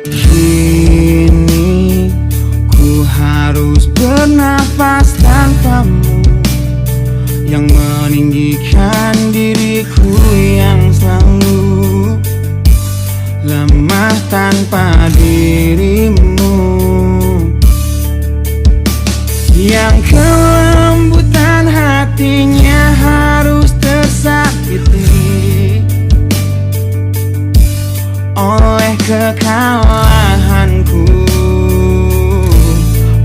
Kini ku harus bernafas tanpamu, yang meninggikan diriku yang selalu lemah tanpa dirimu, yang kelembutan hatinya harus tersakiti oleh kekalahanku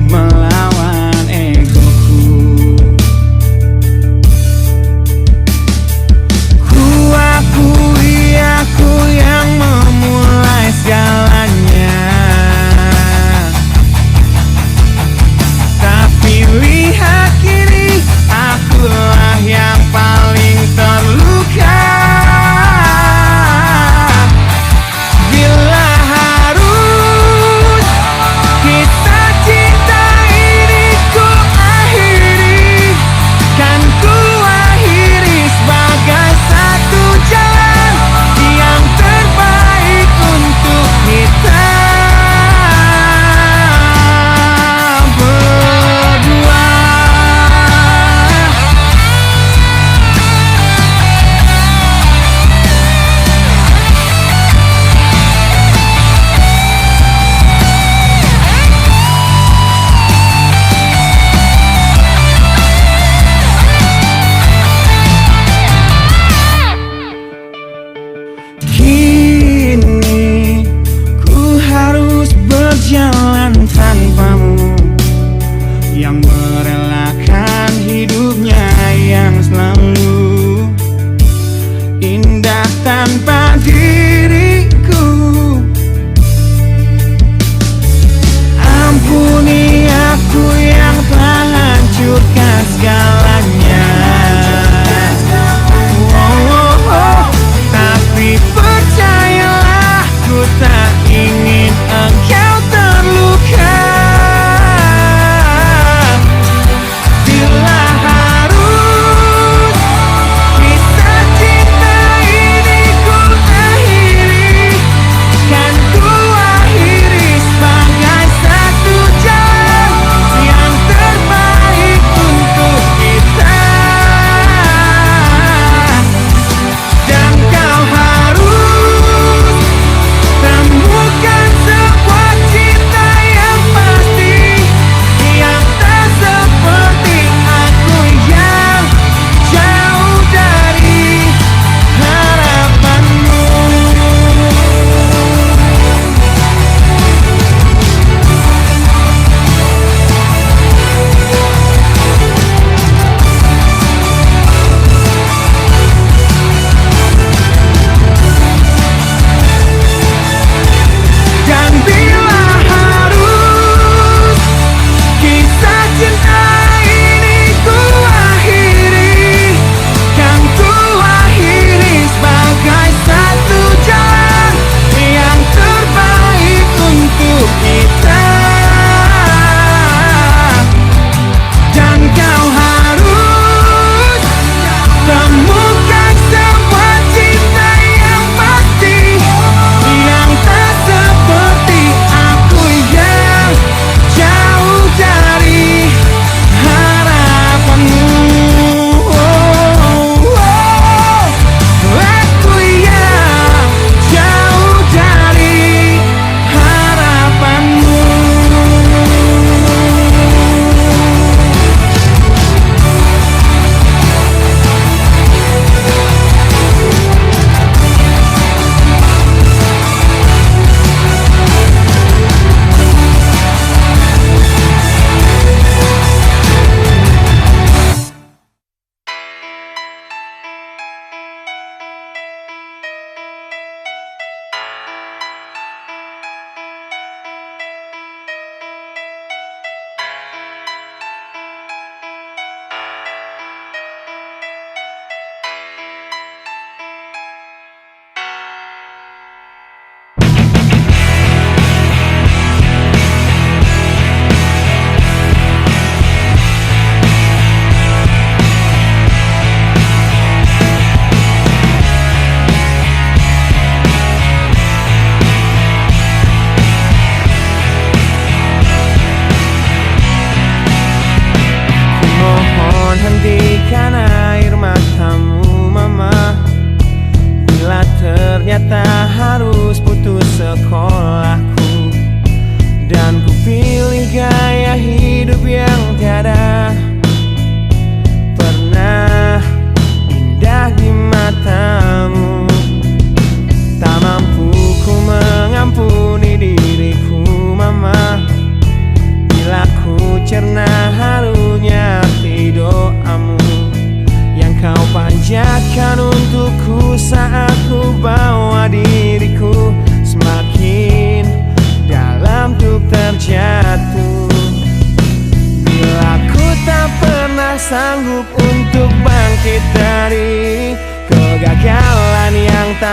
melawan egoku. Ku akui aku yang memulai segalanya, tapi lihat kini akulah yang paling terluka. Bila harus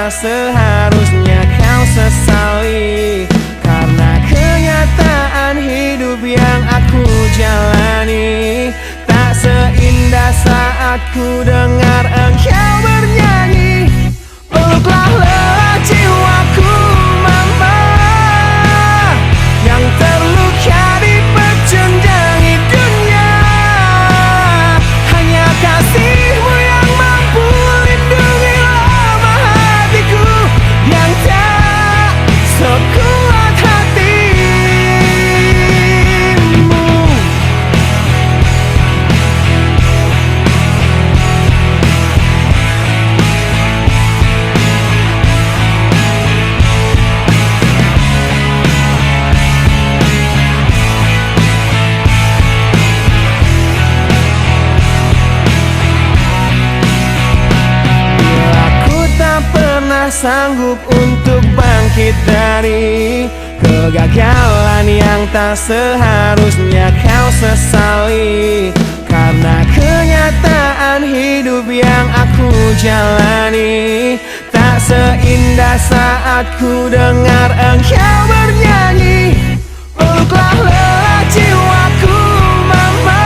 tak seharusnya kau sesali. Karena kenyataan hidup yang aku jalani tak seindah saat ku dengar engkau bernyanyi. Peluklah lelah jiwaku mama, yang terluka dipecundangi dunia. Hanya kasihmu yang mampu lindungi lemah hatiku yang tak sekuat hatimu. Sanggup untuk bangkit dari kegagalan yang tak seharusnya kau sesali. Karena kenyataan hidup yang aku jalani tak seindah saat ku dengar engkau bernyanyi. Peluklah lelah jiwaku mama,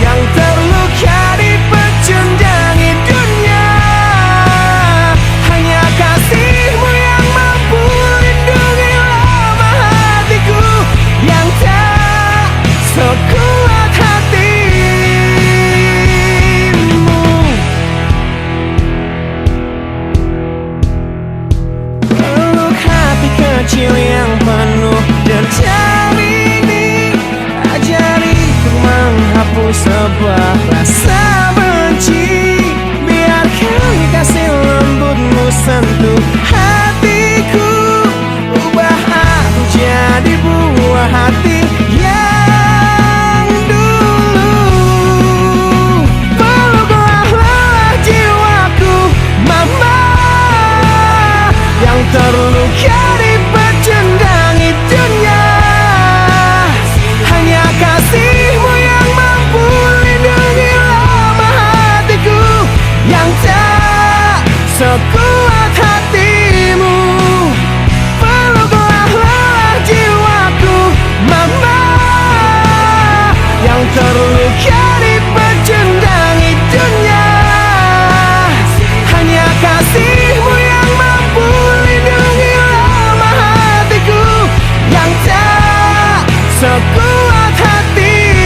yang terluka dipecundangi dunia. Hanya kasihmu yang mampu lindungi lemah hatiku yang tak sekuat hatimu. Peluk hati kecil yang penuh dendam ini, ajariku menghapus sebuah rasa benci. Biarkan kasih lembutmu sentuh hatiku, ubah aku jadi buah hati yang dulu. Peluklah lelah jiwaku mama, yang terluka dipecundangi dunia. Hanya kasihmu yang mampu lindungi lemah hatiku yang tak sekuat hatimu. Peluklah lelah jiwaku mama, yang terluka dipecundangi dunia. Hanya kasihmu yang mampu lindungi lemah hatiku yang tak sekuat hatimu.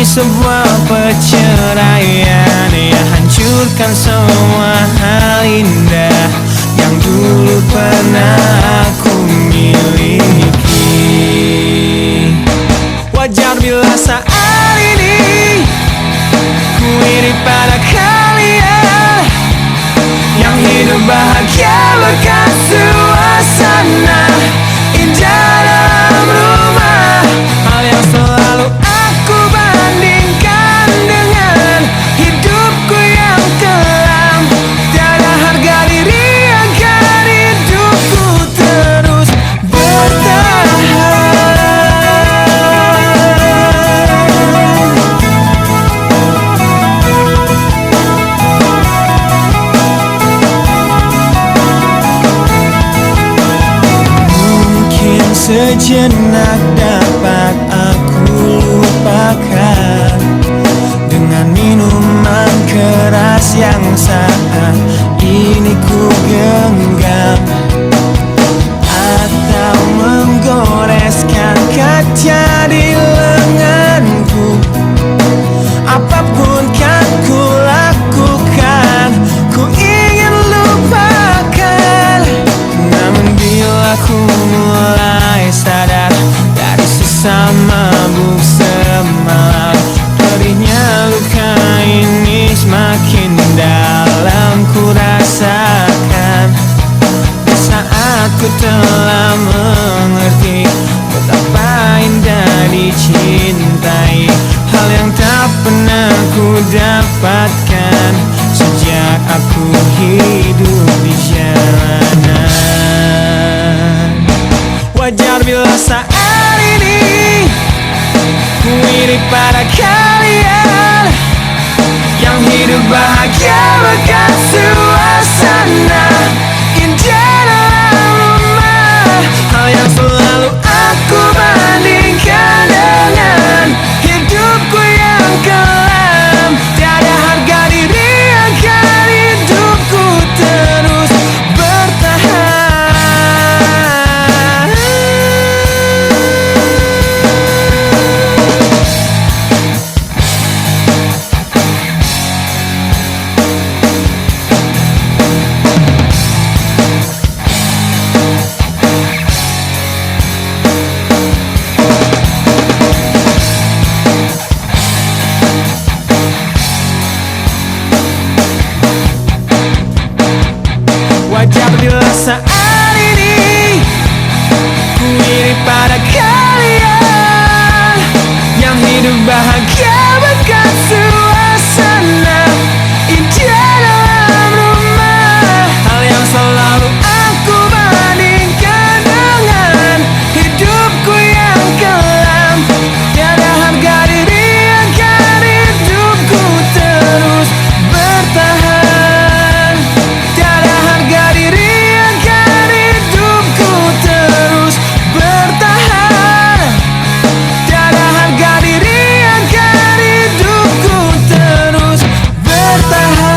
Sebuah perceraian yang hancurkan semua hal indah yang dulu pernah aku miliki. Wajar bila saat ini ku iri pada kalian yang hidup bahagia berkat suasana indah dalam rumah. Hal yang selalu aku bandingkan dengan hidupku yang kelam. Tiada harga diri agar hidupku terus menjadi lenganku. Apapun kan ku lakukan, ku ingin lupakan. Namun bila ku mulai sadar dari sisa mabuk semalam, perihnya luka ini semakin dalam ku rasakan. Di saat ku telah mengerti betapa indah dicintai, hal yang tak pernah ku dapatkan sejak aku hidup di jalanan. Wajar bila saat ini ku iri pada kalian yang hidup bahagia bahkan suasana indah dalam rumah. Hal yang selalu aku bandingkan dengan hidupku yang kelam. Tiada harga diri agar hidupku terus bertahan. Wajar bila saat ini ku iri pada kalian yang hidup bahagia bahkan suasana indah dalam rumah. Hal yang selalu aku bandingkan dengan hidupku yang kelam. Tiada harga diri agar hidupku terus bertahan. Tiada harga diri agar hidupku terus bertahan. Tiada harga diri agar hidupku terus bertahan.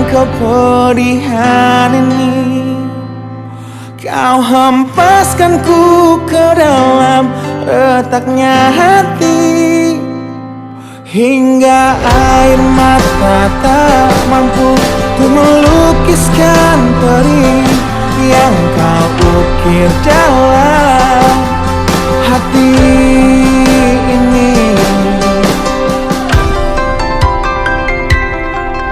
Kepedihan ini kau hempaskanku ke dalam retaknya hati, hingga air mata tak mampu untuk melukiskan perih yang kau ukir dalam hati ini.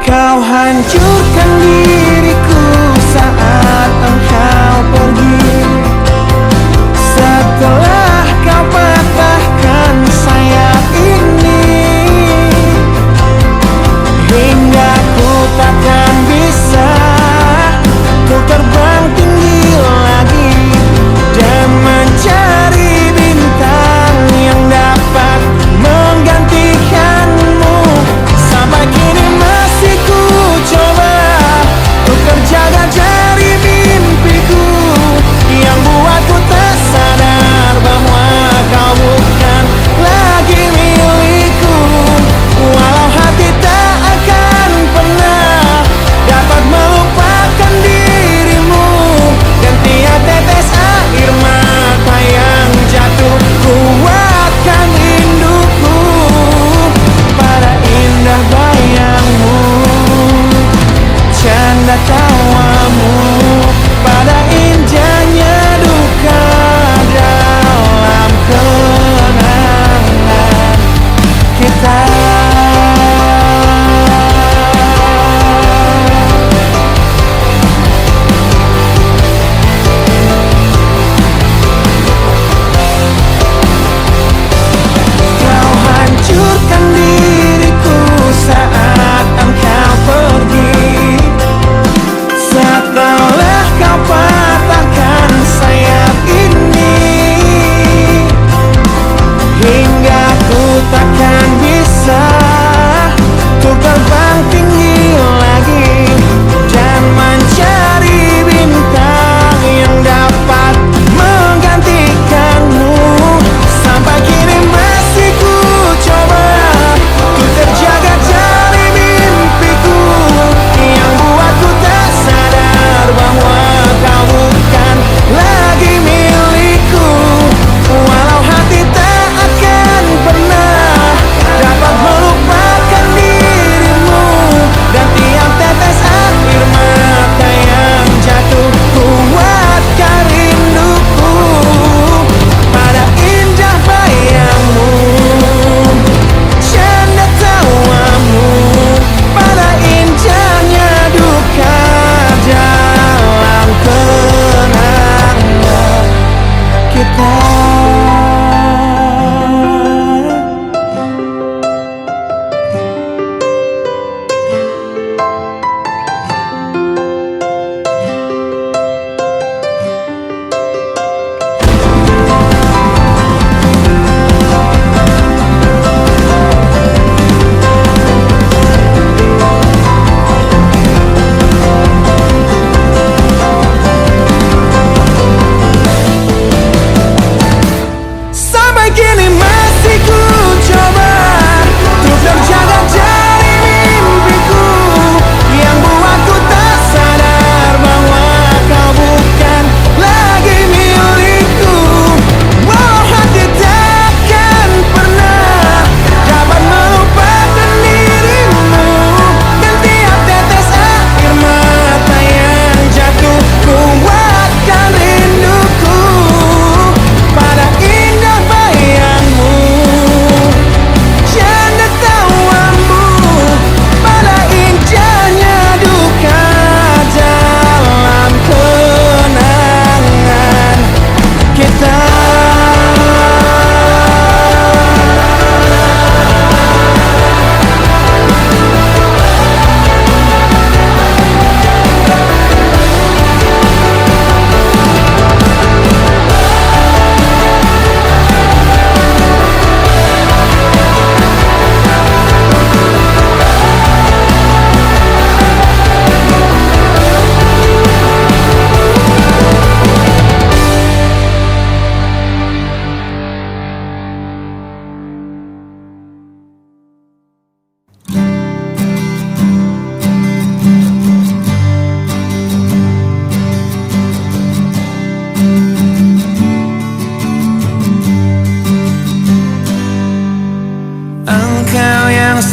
Kau hancurkan diriku saat engkau pergi, setelah kau patahkan sayap ini, hingga ku takkan bisa ku terbang tinggi lagi dan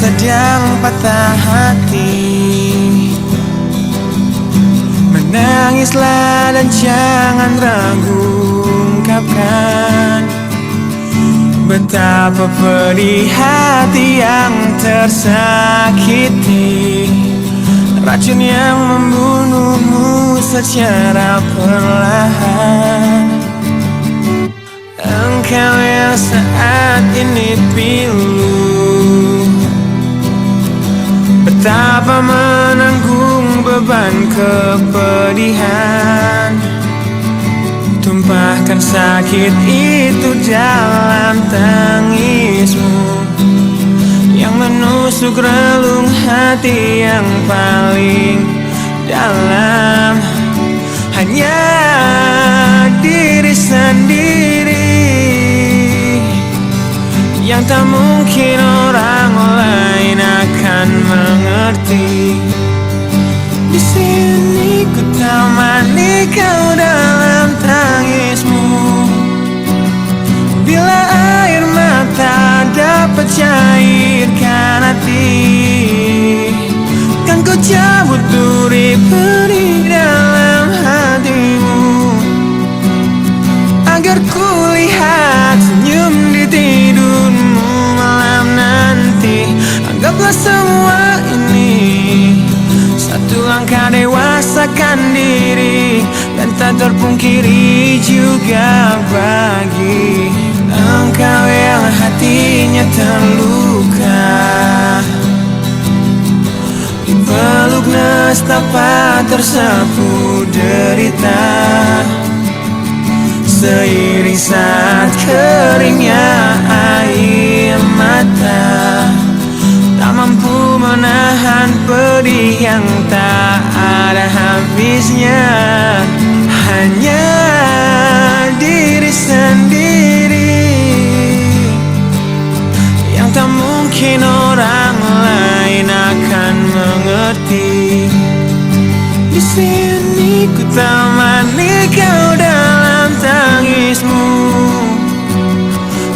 sedang patah hati, menangislah dan jangan ragu ungkapkan betapa pedih hati yang tersakiti, racun yang membunuhmu secara perlahan. Engkau yang saat ini pilu, betapa menanggung beban kepedihan, tumpahkan sakit itu dalam tangismu yang menusuk relung hati yang paling dalam. Hanya diri sendiri yang tak mungkin orang lain akan mengerti. Di sini ku temani kau dalam tangismu, bila air mata dapat cairkan hati, kan ku cabut duri pedih dalam hatimu, agar ku lihat senyum di tidurmu malam nanti. Anggaplah semua ini satu langkah dewasakan diri, dan tak terpungkiri juga bagi engkau yang hatinya terluka, dipeluk nestapa tersapu derita, seiring saat keringnya air mata, tak mampu menahan pedih yang tak ada habisnya. Hanya diri sendiri yang tak mungkin orang lain akan mengerti. Di sini ku temani kau dalam tangismu,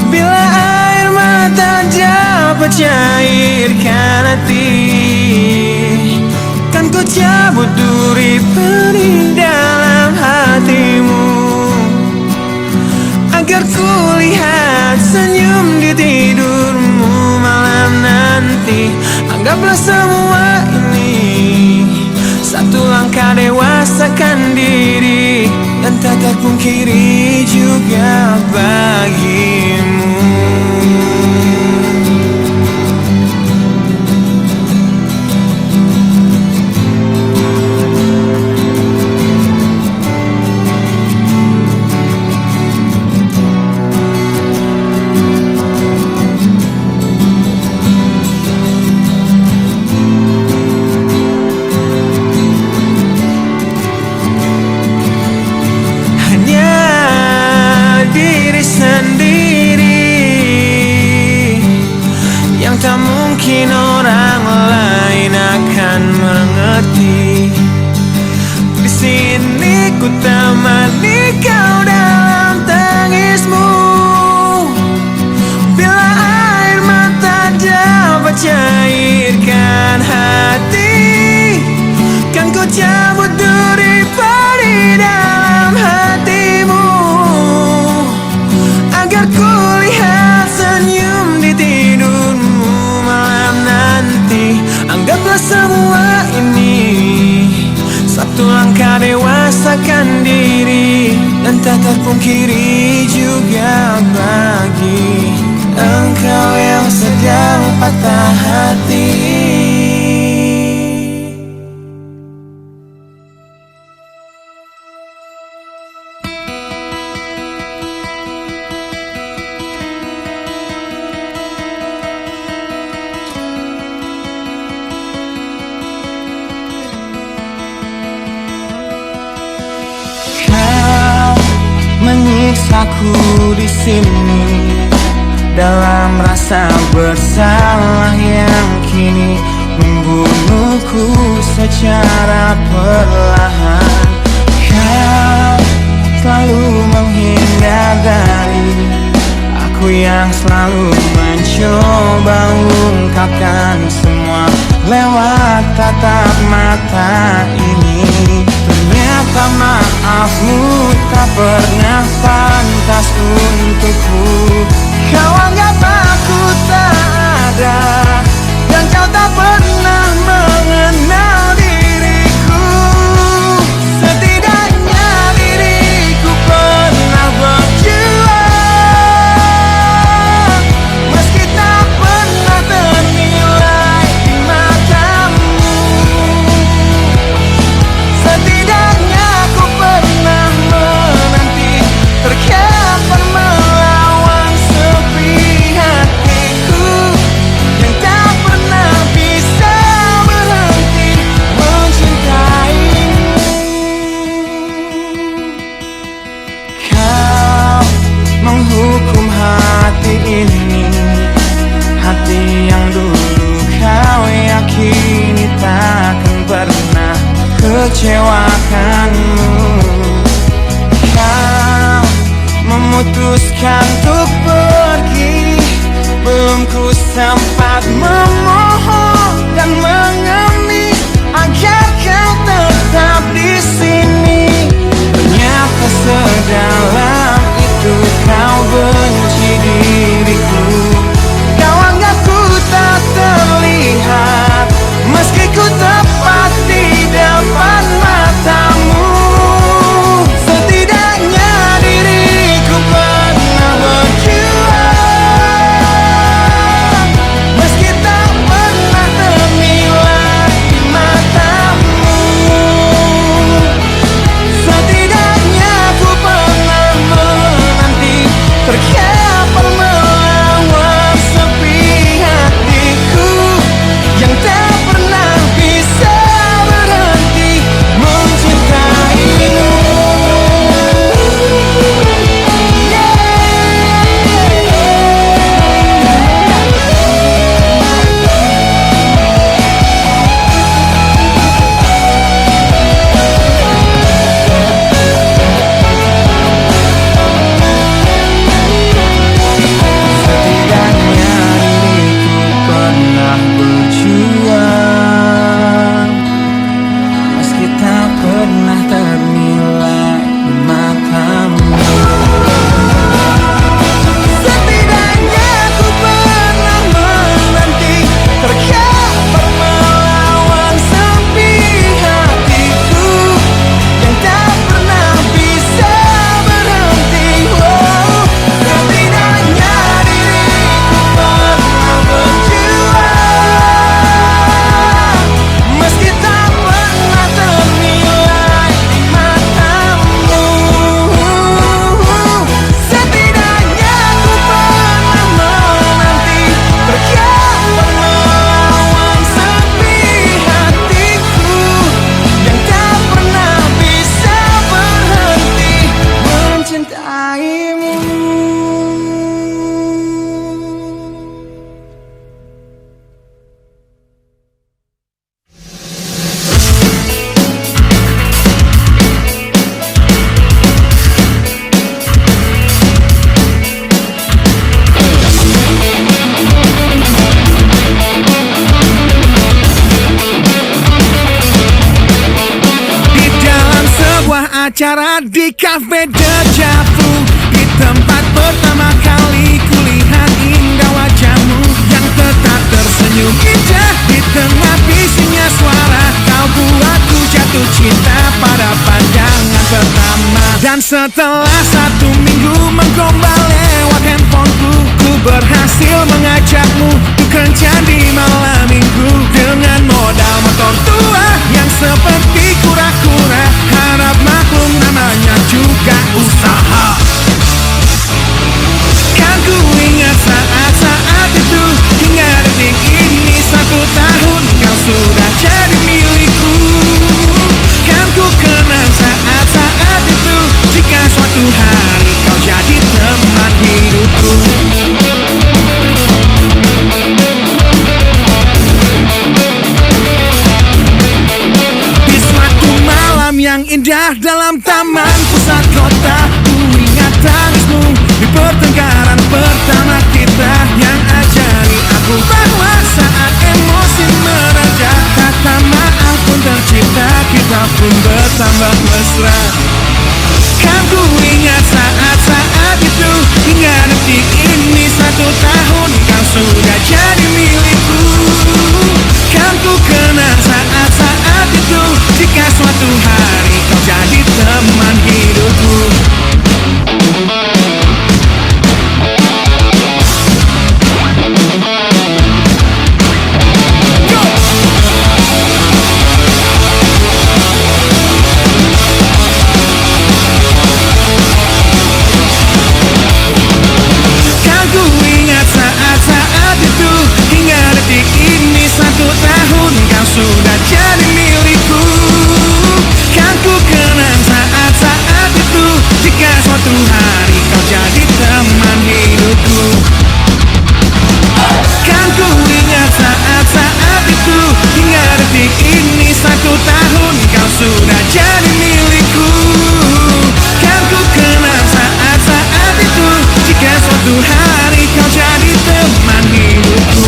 bila air mata dapat cairkan hati, kan ku cabut duri pedih dalam hatimu, agar ku lihat senyum di tidurmu malam nanti. Anggaplah semua ini satu langkah dewasakan diri, dan tak terpungkiri juga bagimu. Mungkin orang lain akan mengerti. Di sini ku temani kau dalam tangismu, bila air mata dapat cairkan hati, kan ku cabut duri pedih dalam hatimu, agar ku lihat senyum di tidurmu malam nanti. Anggaplah semua ini satu langkah dewasakan diri, dan tak terpungkiri juga bagi engkau yang sedang patah hati. Menyiksaku di sini dalam rasa bersalah yang kini membunuhku secara perlahan. Kau selalu menghindar dari aku yang selalu mencoba ungkapkan Sifatmu tak pernah pantas untukku. Kau anggap aku tak ada, dan kau tak pernah mengenal diriku. Setidaknya diriku pernah berjuang, meski tak pernah ternilai di matamu. Setidaknya aku pernah menanti, terkapan melawan sepi hatiku yang tak pernah bisa berhenti mencintaimu. Kau menghukum hati ini, hati yang dulu kau yakini takkan pernah kecewakanmu. Kau memutuskan untuk pergi, belum ku sempat memohon dan mengemis agar kau tetap di sini. Ternyata sedalam itu kau benci diriku. Kau anggap ku tak terlihat, meski ku tepat di depan matamu. Setidaknya diriku pernah berjuang, meski tak pernah ternilai di matamu. Setidaknya ku pernah menanti, terkapan melawan sepi hatiku yang tak pernah bisa berhenti mencintaimu. Setidaknya diriku pernah berjuang, meski tak pernah ternilai di matamu. Setidaknya ku pernah menanti, terkapan melawan sepi hatiku yang tak pernah bisa berhenti. Setidaknya diriku pernah berjuang, meski tak pernah ternilai di matamu. Setidaknya ku pernah menanti, terkapan melawan sepi hatiku yang tak pernah bisa berhenti mencintaimu. Di dalam sebuah acara di Cafe Deja Vu, di tempat pertama kali kulihat indah wajahmu yang tetap tersenyum indah di tengah bisiknya suara. Kau buatku jatuh cinta pada pandangan pertama. Dan setelah 1 minggu menggombal lewat handphoneku, ku berhasil mengajakmu untuk kencan di malam minggu dengan modal motor tua yang seperti kura-kura. Harap maklum namanya juga usaha. Kan ku ingat saat-saat itu, hingga detik ini 1 tahun kau sudah jadi milikku. Kan ku kenang saat-saat itu, jika suatu hari kau jadi teman hidupku. Di suatu malam yang indah dalam taman pusat kota, ku ingat tangismu di pertengkaran pertama kita yang ajari aku bahwa saat emosi mereda, kata maaf pun tercipta, kita pun bertambah mesra. sudah jadi milikku. Kan ku kenang saat-saat itu, jika suatu hari kau jadi teman hidupku. Sudah jadi milikku. Kan ku kenang saat-saat itu, jika suatu hari kau jadi teman hidupku. Kan ku ingat saat-saat itu, hingga detik ini 1 tahun kau sudah jadi milikku. Kan ku kenang saat-saat itu, jika suatu hari kau jadi teman hidupku.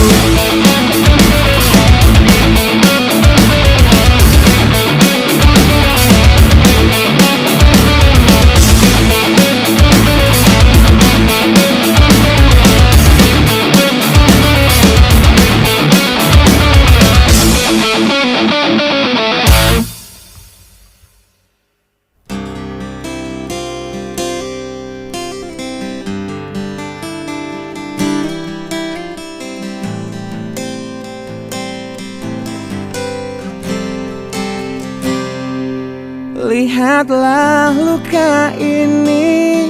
Lihatlah luka ini,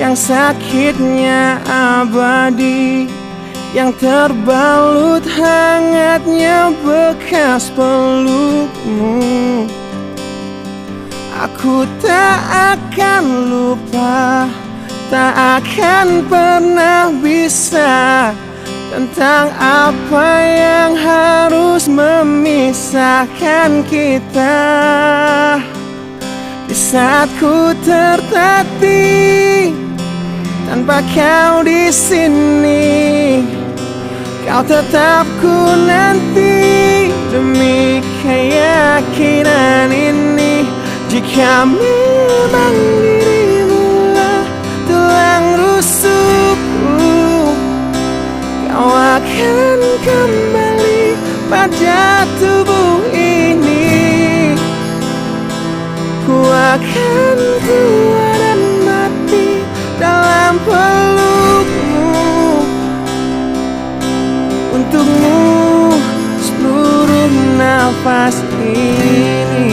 yang sakitnya abadi, yang terbalut hangatnya bekas pelukmu. Aku tak akan lupa, tak akan pernah bisa, tentang apa yang harus memisahkan kita. Di saat ku tertatih tanpa kau di sini, kau tetap ku nanti demi keyakinan ini. Jika memang dirimu tulang rusukku, kau akan kembali pada tubuh ini. Ku akan tua dan mati dalam pelukmu. Untukmu seluruh nafas ini.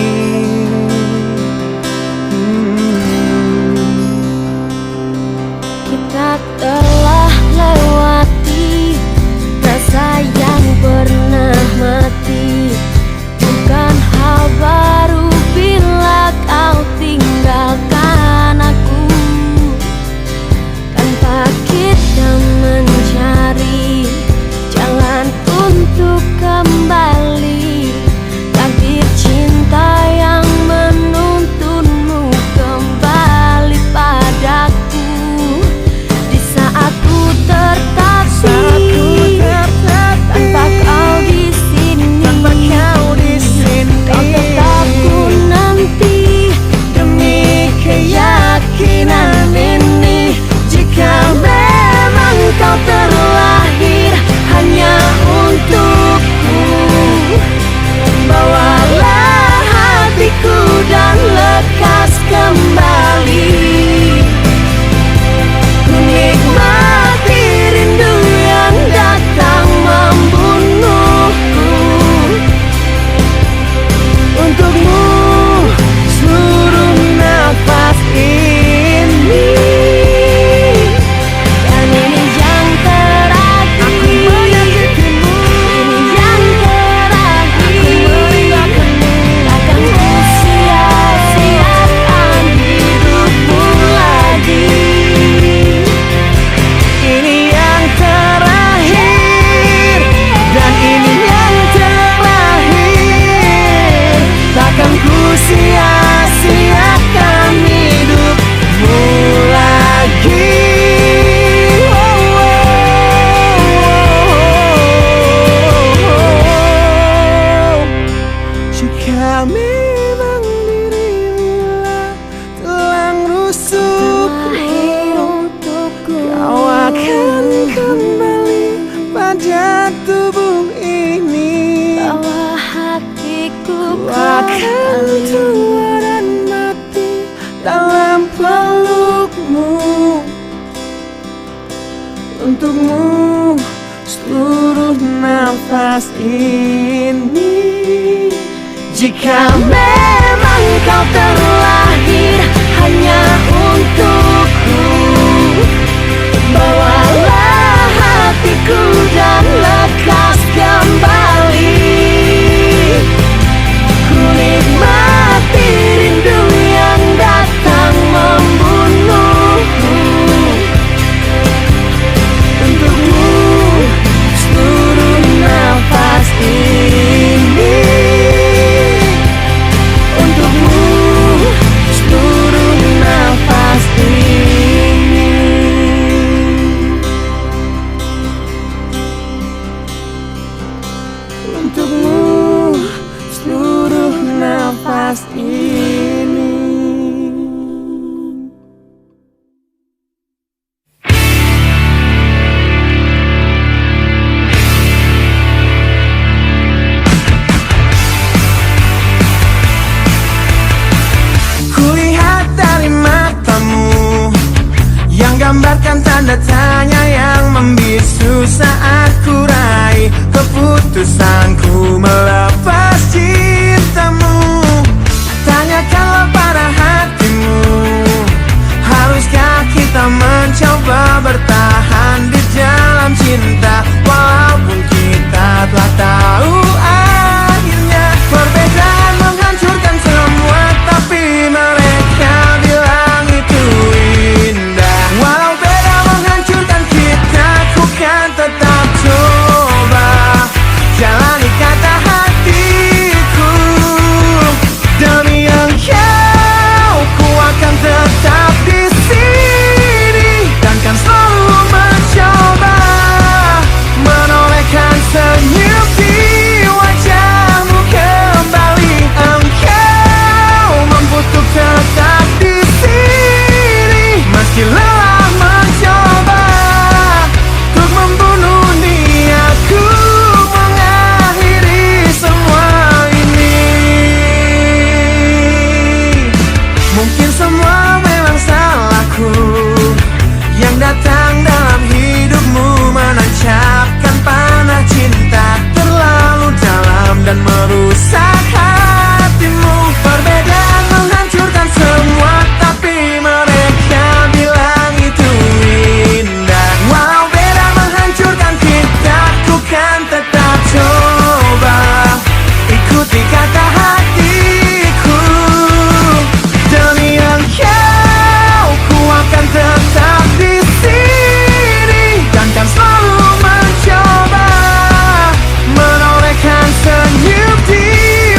Kita telah lewati rasa yang pernah mati. Bukan hal baru bila kau tinggalkan aku, tanpa kita mencari jalan untuk kembali. Tak untukmu seluruh nafas ini. Jika Memang kau terlahir hanya untukku, bawalah hatiku dan lekas kembali. Ku nikmati rindu yang datang membunuhku. Untukmu seluruh nafas ini. Untukmu seluruh nafas ini. untukmu seluruh nafas ini. Kulihat dari matamu yang gambarkan tanda tanya yang membisu saat ku raih keputusanku melepas cintamu. Tanyakanlah pada hatimu, haruskah kita mencoba bertahan di dalam cinta, walaupun kita telah tahu akhirnya perbedaan menghancurkan semua, tapi mereka bilang itu indah. Walau beda menghancurkan kita, ku kan tetap coba jalani kata hatiku. Demi engkau, ku akan tetap di sini dan kan selalu mencoba menolehkan senyum di wajahmu kembali. Engkau mampu untuk tetap di sini meski lelah mencoba untuk membunuh niatku mengakhiri semua ini. Mungkin semua memang salahku yang datang dalam hidupmu menancapkan panah cinta terlalu dalam dan merusak hatimu. Perbedaan menghancurkan semua, tapi mereka bilang itu indah. Walau beda menghancurkan kita, ku kan tetap coba ikuti kata hatiku. Demi engkau, ku akan tetap di sini dan kan selalu mencoba menolehkan senyum di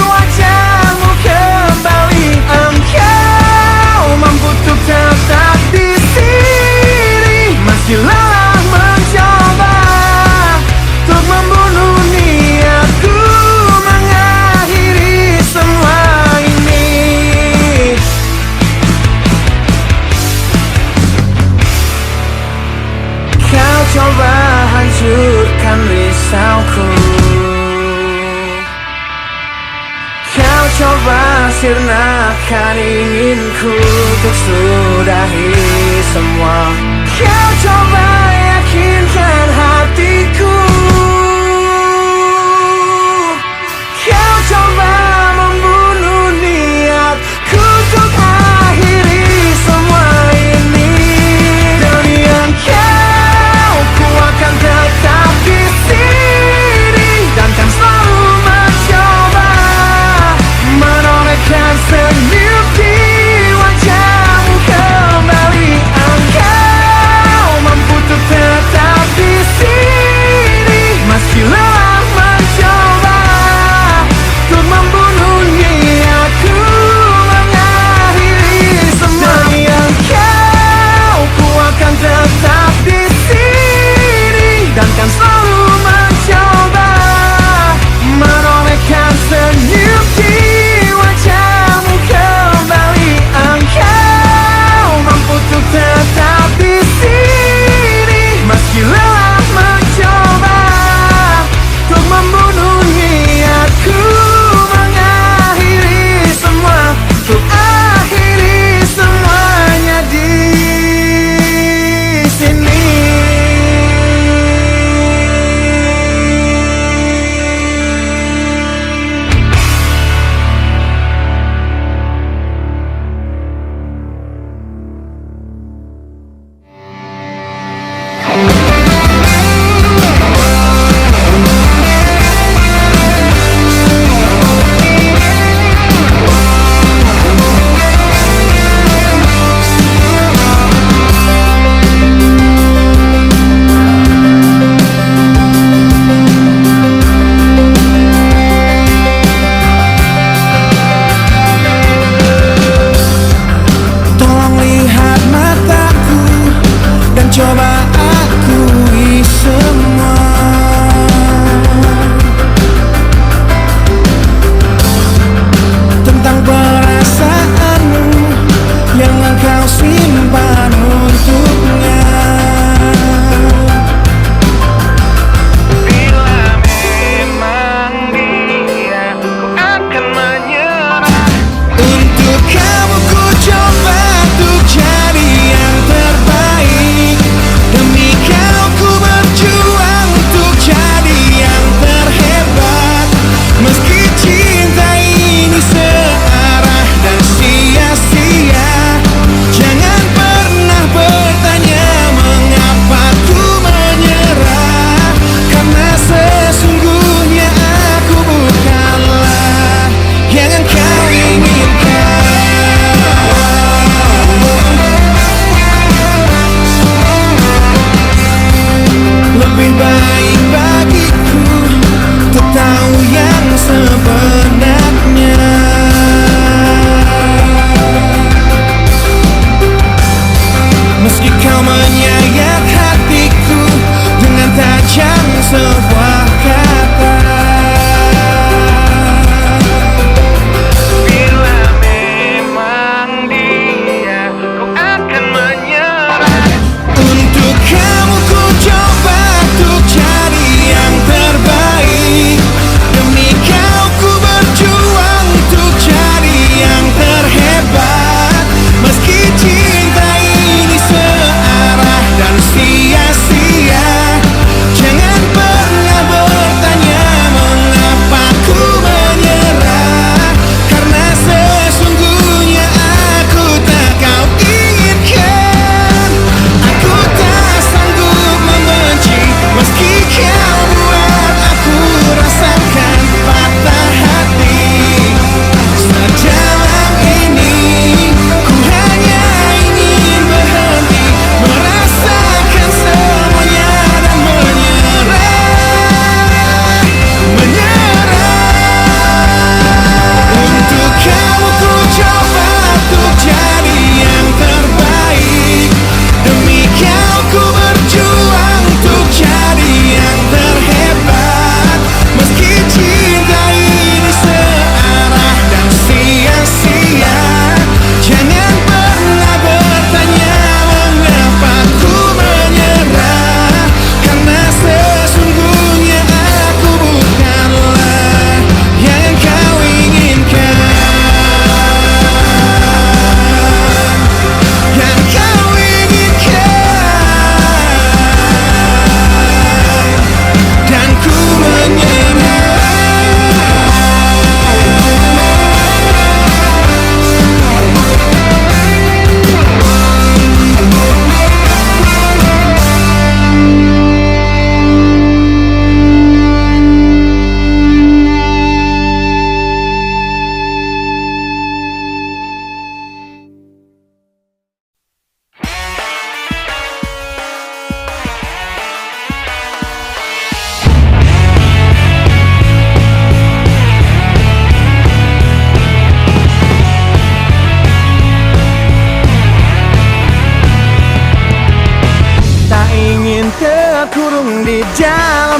wajahmu kembali. Engkau mampu untuk tetap di sini meski lelah mencoba untuk membunuh niatku mengakhiri semua ini. Kau coba hancurkan risauku, kau coba sirnakan inginku untuk sudahi semua. Kau coba yakinkan hatiku, kau coba membunuh niatku untuk akhiri semua ini. Demi engkau, ku akan tetap di sini dan kan selalu mencoba menolehkan senyum di wajah.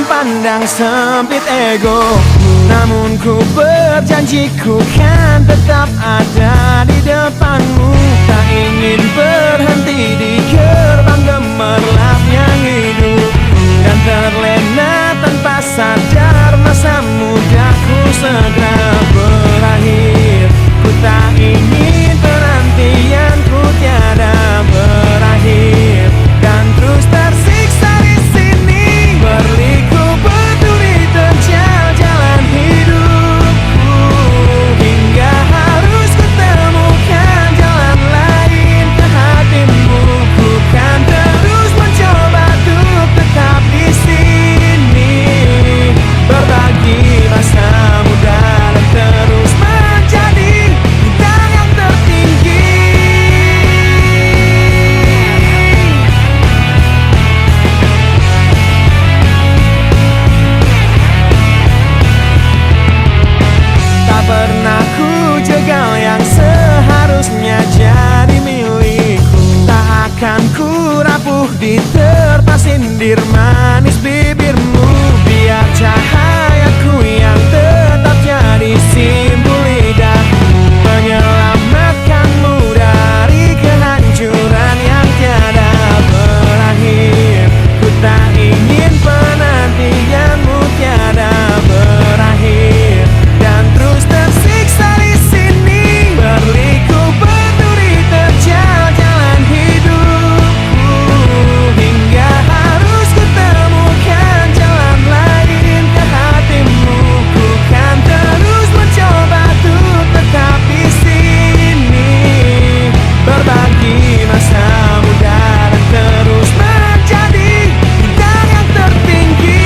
pandang sempit ego. Namun ku berjanji ku kan tetap ada di depanmu. Tak ingin berhenti di gerbang gemerlapnya hidup, dan terlena tanpa sadar masa mudaku segera berakhir. Ku tak ingin penantianku tiada berakhir, dan terus tersiksa di sini berliku berduri terjal jalan hidupku, hingga harus kutemukan jalan lain ke hatimu. Ku kan terus mencoba untuk tetap di sini, berbagi masa muda dan terus menjadi bintang yang tertinggi. Tak pernah ku jegal yang seharusnya jadi milikku. Tak akan ku rapuh di terpa sindir manis bibirmu. Biar cahayaku yang tetap jadi simbol lidahmu, menyelamatkanmu dari kehancuran yang tiada berakhir. Ku tak ingin penantianmu tiada berakhir, dan terus tersiksa di sini berliku berduri terjal jalan hidupku, hingga harus kutemukan jalan lain ke hatimu. Ku kan terus mencoba untuk tetap di sini, berbagi masa muda dan terus menjadi bintang yang tertinggi.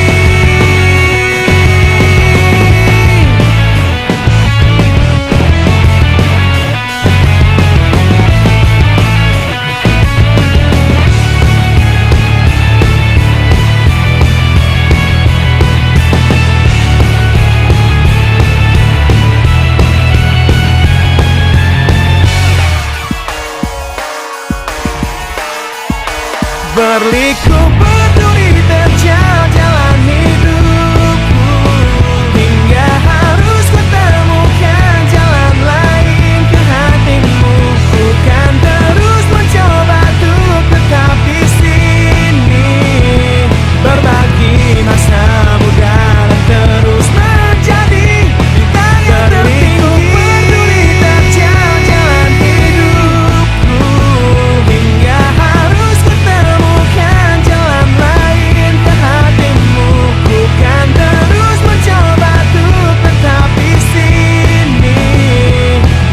Berliku berduri terjal jalan hidupku, hingga harus kutemukan jalan lain ke hatimu. Ku kan terus mencoba untuk tetap di sini, berbagi masa muda dan terus menjadi bintang yang tertinggi. Berduri terjal jalan hidupku, hingga harus kutemukan jalan lain ke hatimu. Ku kan terus mencoba untuk tetap di sini,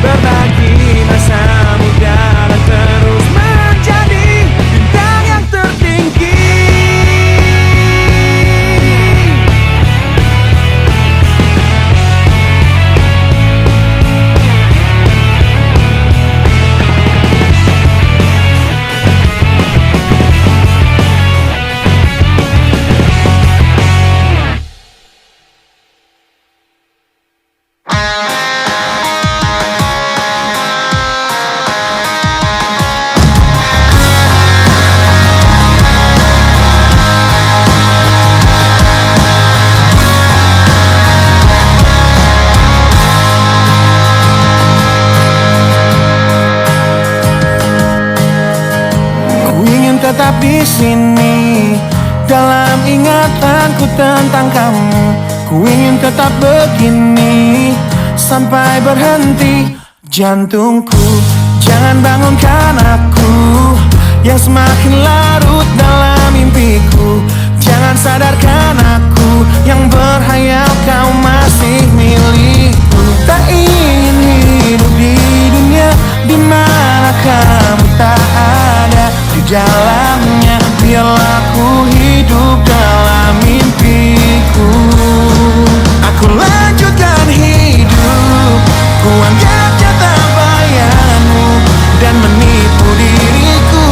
berbagi masa muda dan terus menjadi bintang yang tertinggi. Ku ingin tetap di sini dalam ingatanku tentang kamu. Ku ingin tetap begini sampai berhenti jantungku. Jangan bangunkan aku yang semakin larut dalam mimpiku. Jangan sadarkan aku yang berhayal kau masih milikku. Tak ingin hidup di dunia di mana kamu tak ada di dalamnya. Biarlah ku hidup dalam mimpiku. Aku lanjutkan hidup, ku anggap nyata bayanmu dan menipu diriku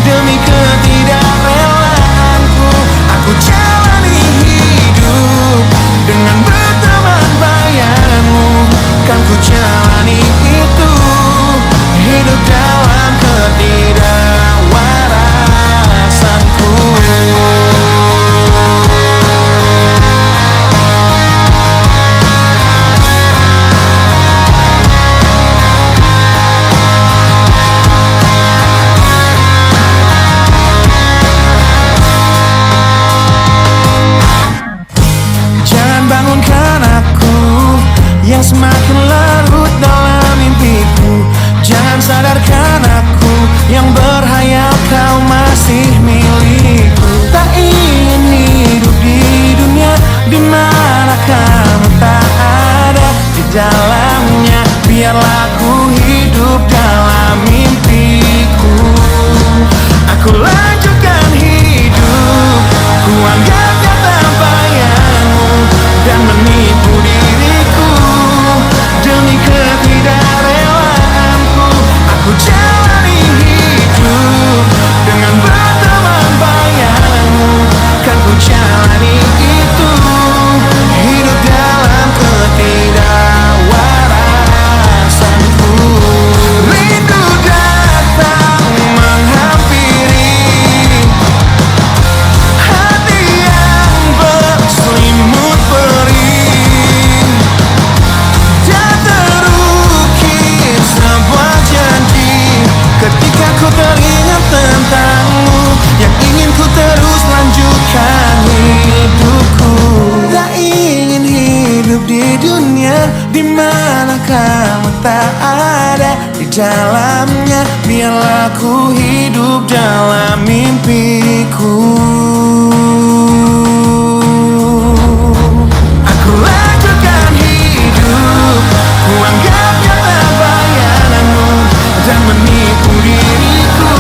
demi ketidakrelaanku. Aku jalani hidup dengan berteman bayanmu. Kan ku jalani itu, hidup dalam ketidakwarasanku. kamu tak ada di dalamnya. Biarlah ku hidup dalam mimpiku. Aku lanjutkan hidup, ku anggapnya tak bayanganmu, dan menipu diriku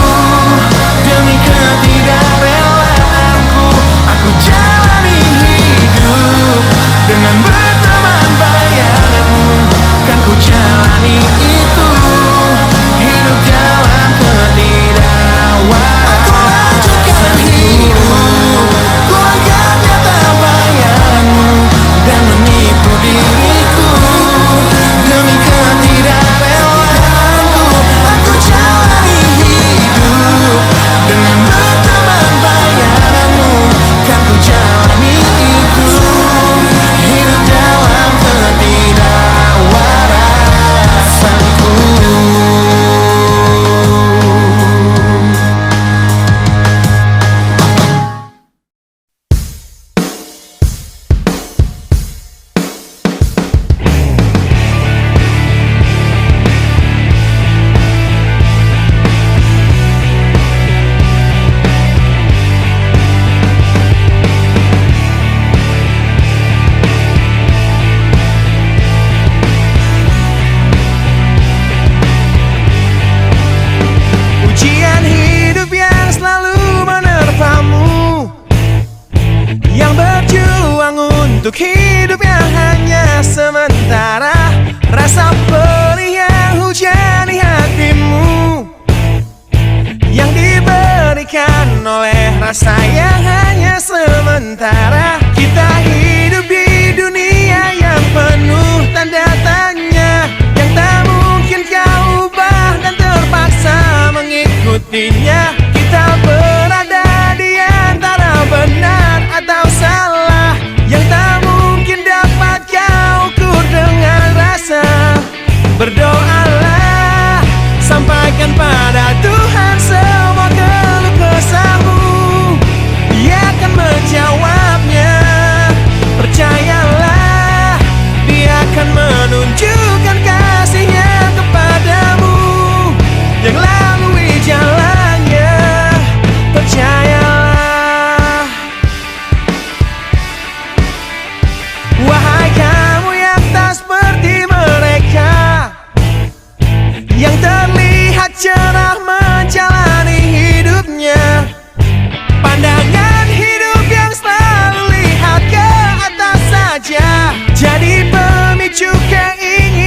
demi ketidakrelaanku. Aku jalani hidup dengan berteman bayanganmu, kan ku jalani itu, hidup dalam ketidakwarasan. Aku lanjutkan hidup, ku anggapnya tak bayanganmu, dan menipu diriku demi ketidakrelaanku. Aku jalani hidup dengan berteman bayanganmu, kan ku jalani itu, hidup dalam ketidakwarasanku. Ujian hidup yang selalu menerpamu, yang berjuang untuk hidup yang hanya sementara. Rasa perih yang hujani hatimu, yang diberikan oleh rasa yang hanya sementara. Kita hidup di dunia yang penuh tanda tanya, yang tak mungkin kau ubah dan terpaksa mengikutinya. Kita berada di antara benar atau salah, yang tak mungkin dapat kau ukur dengan rasa. Berdoalah, sampaikan pada Tuhan semua keluh kesahmu, Dia akan menjawabnya. Percayalah, Dia akan menunjukkan kasih-Nya kepadamu, yang lalui jalannya. Percayalah, wahai kamu yang tak seperti mereka, yang terlihat cerah menjalani hidupnya. Pandangan hidup yang selalu lihat ke atas saja, jadi pemicu keinginan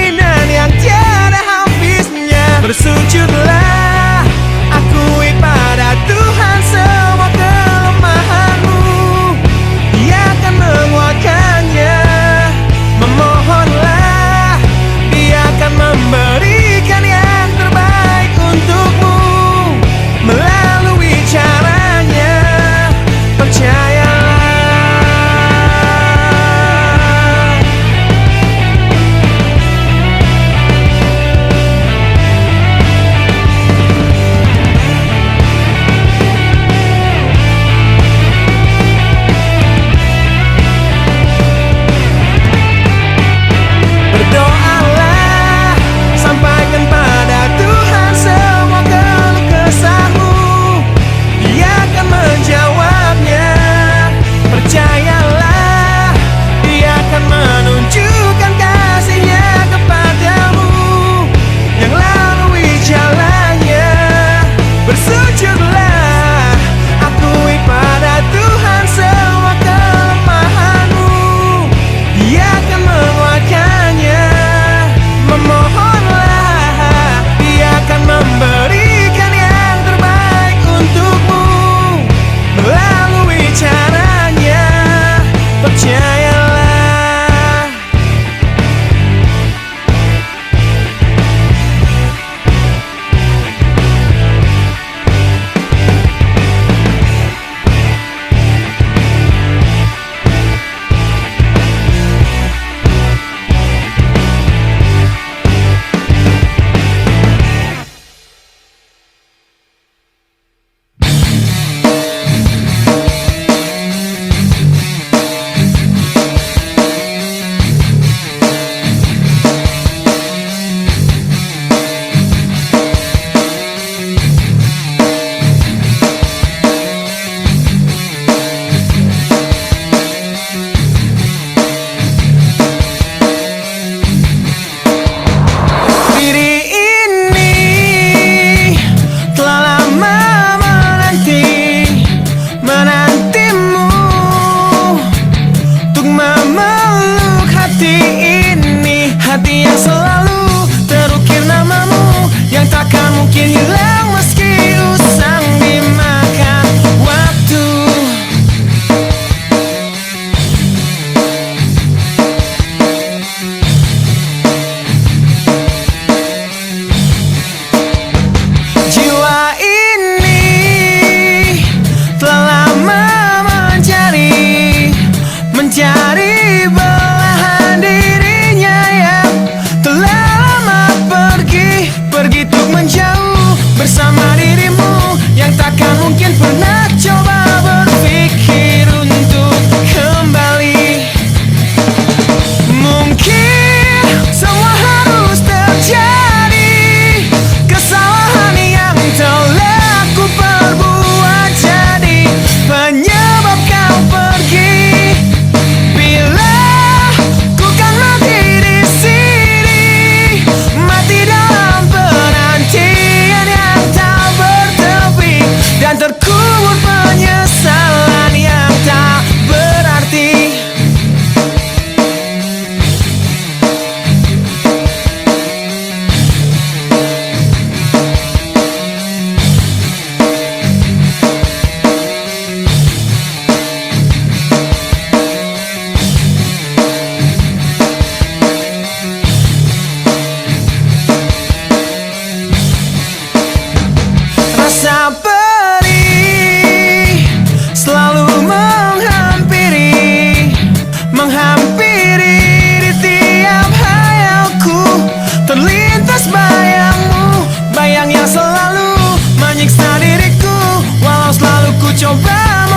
menyiksa diriku, walau selalu ku coba